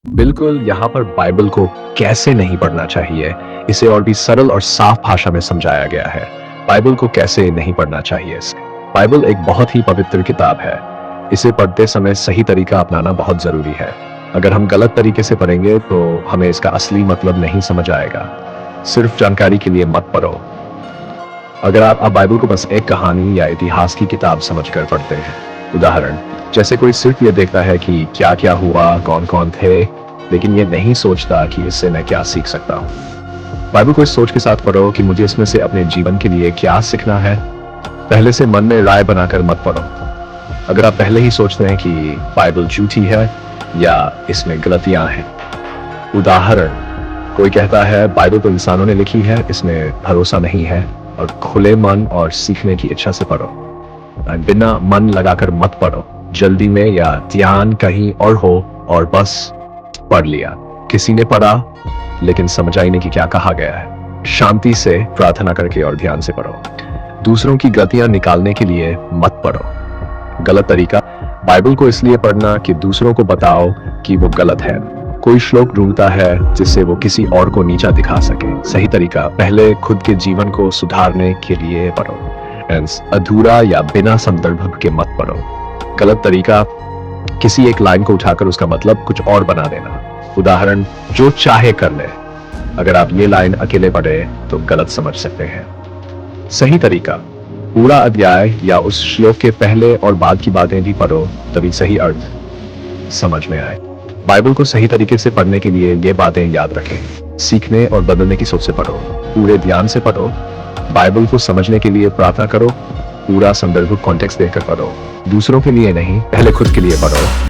बिल्कुल, यहाँ पर बाइबल को कैसे नहीं पढ़ना चाहिए, इसे और भी सरल और साफ भाषा में समझाया गया है। बाइबल को कैसे नहीं पढ़ना चाहिए। बाइबल एक बहुत ही पवित्र किताब है। इसे पढ़ते समय सही तरीका अपनाना बहुत जरूरी है। अगर हम गलत तरीके से पढ़ेंगे तो हमें इसका असली मतलब नहीं समझ आएगा। सिर्फ जानकारी के लिए मत पढ़ो। अगर आप बाइबल को बस एक कहानी या इतिहास की किताब समझकर पढ़ते हैं, उदाहरण जैसे कोई सिर्फ ये देखता है कि क्या क्या हुआ, कौन कौन थे, लेकिन ये नहीं सोचता कि इससे मैं क्या सीख सकता हूँ। बाइबल को इस सोच के साथ पढ़ो कि मुझे इसमें से अपने जीवन के लिए क्या सीखना है। पहले से मन में राय बनाकर मत पढ़ो। अगर आप पहले ही सोचते हैं कि बाइबल झूठी है या इसमें गलतियां हैं, उदाहरण कोई कहता है बाइबल तो इंसानों ने लिखी है, इसमें भरोसा नहीं है, और खुले मन और सीखने की इच्छा से पढ़ो। बिना मन लगाकर मत पढ़ो, जल्दी में या ध्यान कहीं और हो और बस पढ़ लिया। किसी ने पढ़ा लेकिन समझ आई नहीं कि क्या कहा गया है। शांति से प्रार्थना करके और ध्यान से पढ़ो। दूसरों की गलतियां निकालने के लिए मत पढ़ो। गलत तरीका, बाइबल को इसलिए पढ़ना कि दूसरों को बताओ कि वो गलत है। कोई श्लोक ढूंढता है जिससे वो किसी और को नीचा दिखा सके। सही तरीका, पहले खुद के जीवन को सुधारने के लिए पढ़ो। अधूरा या बिना संदर्भ के मत पढ़ो। गलत तरीका, किसी एक लाइन को उठाकर उसका मतलब कुछ और बना देना। उदाहरण, जो चाहे कर ले। अगर आप ये लाइन अकेले पढ़े तो गलत समझ सकते हैं। सही तरीका, पूरा अध्याय या उस श्लोक के पहले और बाद की बातें भी पढ़ो, तभी सही अर्थ समझ में आए। बाइबल को सही तरीके से पढ़ने के लिए ये बातें याद रखें। सीखने और बदलने की सोच से पढ़ो। पूरे ध्यान से पढ़ो। बाइबल को समझने के लिए प्रार्थना करो। पूरा संदर्भ कॉन्टेक्स्ट देकर पढ़ो। दूसरों के लिए नहीं, पहले खुद के लिए पढ़ो।